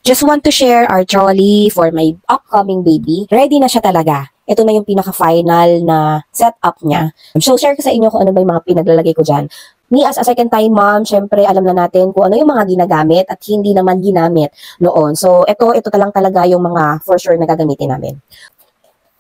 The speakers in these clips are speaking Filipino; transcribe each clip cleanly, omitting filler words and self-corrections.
Just want to share our trolley for my upcoming baby. Ready na siya talaga. Ito na yung pinaka-final na setup niya. So, share ko sa inyo kung ano ba yung mga pinaglalagay ko dyan. Me as a second time mom, syempre alam na natin kung ano yung mga ginagamit at hindi naman ginamit noon. So, ito lang talaga yung mga for sure na gagamitin namin.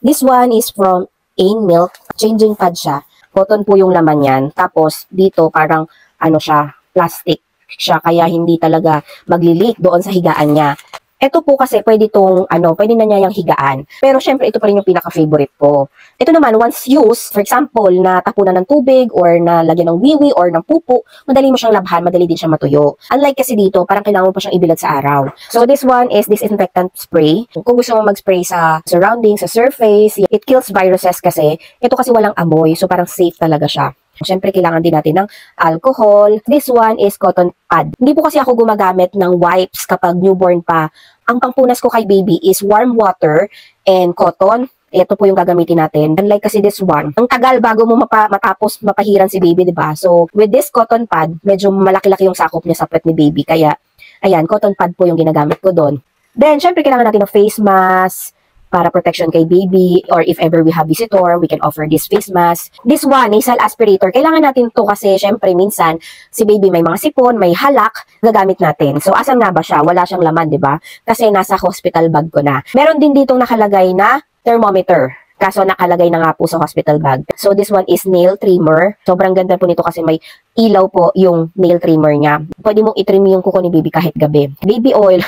This one is from Ain Milk. Changing pad siya. Cotton po yung laman yan. Tapos, dito parang ano siya, plastic siya, kaya hindi talaga magli-leak doon sa higaan niya. Ito po kasi pwede pwede na niya yung higaan. Pero syempre ito pa rin yung pinaka-favorite ko. Ito naman, once used, for example, na tapunan ng tubig or na lagyan ng wiwi or ng pupo, madali mo siyang labhan, madali din siyang matuyo. Unlike kasi dito, parang kailangan mo pa siyang ibilad sa araw. So this one is disinfectant spray. Kung gusto mo mag-spray sa surrounding, sa surface, it kills viruses kasi. Ito kasi walang amoy, so parang safe talaga siya. Siyempre, kailangan din natin ng alcohol. This one is cotton pad. Hindi po kasi ako gumagamit ng wipes kapag newborn pa. Ang pangpunas ko kay baby is warm water and cotton. Ito po yung gagamitin natin. Unlike kasi this one, ang tagal bago mo matapos mapahiran si baby, diba? So, with this cotton pad, medyo malaki-laki yung sakop niya sa puwet ni baby. Kaya, ayan, cotton pad po yung ginagamit ko doon. Then, syempre, kailangan natin ng face mask para protection kay baby, or if ever we have visitor, we can offer this face mask. This one, nasal aspirator. Kailangan natin to kasi syempre minsan si baby may mga sipon, may halak, gagamit natin. So asan nga ba siya? Wala siyang laman, 'di ba? Kasi nasa hospital bag ko na. Meron din ditong nakalagay na thermometer. Kaso nakalagay na nga po sa hospital bag. So this one is nail trimmer. Sobrang ganda po nito kasi may ilaw po yung nail trimmer niya. Pwede mong itrim yung kuko ni baby kahit gabi. Baby oil.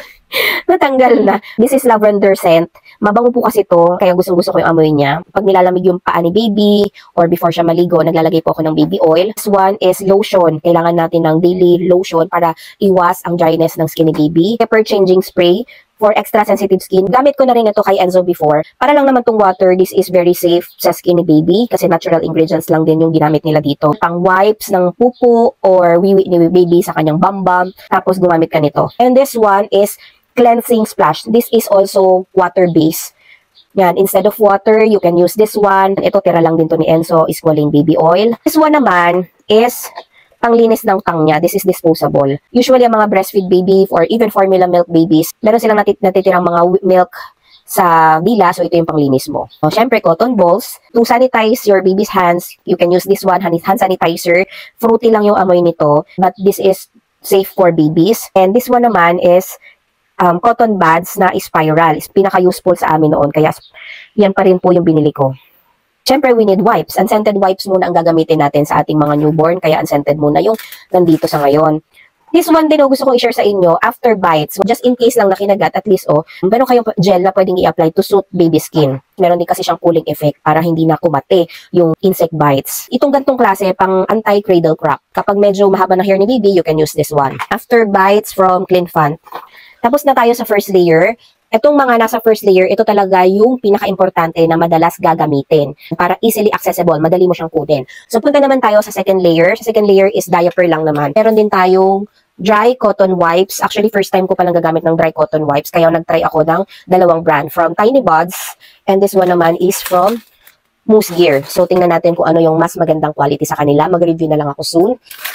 Natanggal na. This is lavender scent. Mabango po kasi to, kaya gustong-gusto ko yung amoy niya. Pag nilalamig yung paa ni baby, or before siya maligo, naglalagay po ako ng baby oil. This one is lotion. Kailangan natin ng daily lotion para iwas ang dryness ng skin ni baby. Pepper changing spray for extra sensitive skin. Gamit ko na rin ito kay Enzo before. Para lang naman tong water, this is very safe sa skin ni baby kasi natural ingredients lang din yung ginamit nila dito. Pang wipes ng pupo or wiwi ni baby sa kanyang bambam. Tapos gumamit ka nito. And this one is cleansing splash. This is also water-based. Yan, instead of water, you can use this one. Ito, tira lang din to ni Enzo, is Squalane baby oil. This one naman is panglinis ng tang niya. This is disposable. Usually, ang mga breastfeed baby or even formula milk babies, meron silang natitirang mga milk sa dila, so ito yung panglinis mo. So, syempre, cotton balls. To sanitize your baby's hands, you can use this one, hand sanitizer. Fruity lang yung amoy nito, but this is safe for babies. And this one naman is cotton buds na spiral. Is pinaka-useful sa amin noon. Kaya yan pa rin po yung binili ko. Siyempre, we need wipes. Unscented wipes muna ang gagamitin natin sa ating mga newborn. Kaya unscented muna yung nandito sa ngayon. This one din gusto kong i-share sa inyo, after bites. So, just in case lang na kinagat, at least meron kayong gel na pwedeng i-apply to suit baby skin. Meron din kasi siyang cooling effect para hindi na kumate yung insect bites. Itong gantong klase, pang anti-cradle crop. Kapag medyo mahaba na hair ni baby, you can use this one. After bites from Clinfant. Tapos na tayo sa first layer. Itong mga nasa first layer, ito talaga yung pinaka-importante na madalas gagamitin para easily accessible, madali mo siyang kunin. So, punta naman tayo sa second layer. Sa second layer is diaper lang naman. Meron din tayong dry cotton wipes. Actually, first time ko palang gagamit ng dry cotton wipes. Kaya nag-try ako ng dalawang brand. From Tiny Buds. And this one naman is from Moose Gear. So, tingnan natin kung ano yung mas magandang quality sa kanila. Mag-review na lang ako soon.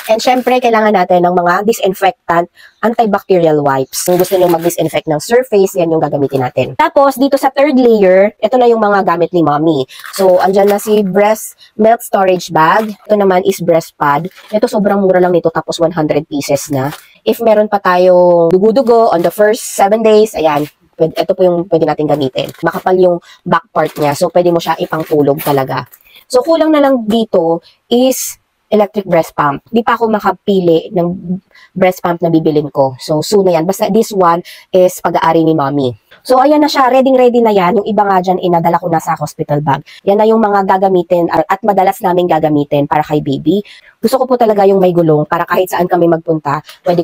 And syempre, kailangan natin ng mga disinfectant, antibacterial wipes. Kung gusto nyo mag-disinfect ng surface, yan yung gagamitin natin. Tapos, dito sa third layer, ito na yung mga gamit ni mommy. So, andyan na si breast milk storage bag. Ito naman is breast pad. Ito sobrang mura lang nito, tapos 100 pieces na. If meron pa tayong dugo-dugo on the first 7 days, ayan, ito po yung pwede natin gamitin. Makapal yung back part niya. So, pwede mo siya ipangtulog talaga. So, kulang na lang dito is electric breast pump. Di pa ako makapili ng breast pump na bibilin ko. So, soon na yan. Basta this one is pag-aari ni mommy. So, ayan na siya. Ready na yan. Yung iba nga dyan, inadala ko na sa hospital bag. Yan na yung mga gagamitin at madalas namin gagamitin para kay baby. Gusto ko po talaga yung may gulong para kahit saan kami magpunta, pwede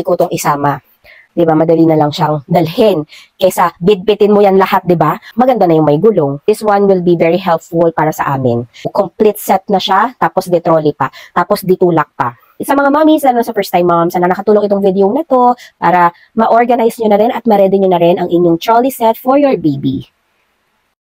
ko itong isama. Diba? Madali na lang siyang dalhin. Kesa bitbitin mo yan lahat, diba? Maganda na yung may gulong. This one will be very helpful para sa amin. Complete set na siya, tapos di-trolley pa, tapos ditulak pa. Sa mga mommies, lalo sa first time moms, sana nakatulong itong video na to para ma-organize nyo na rin at ma-ready nyo na rin ang inyong trolley set for your baby.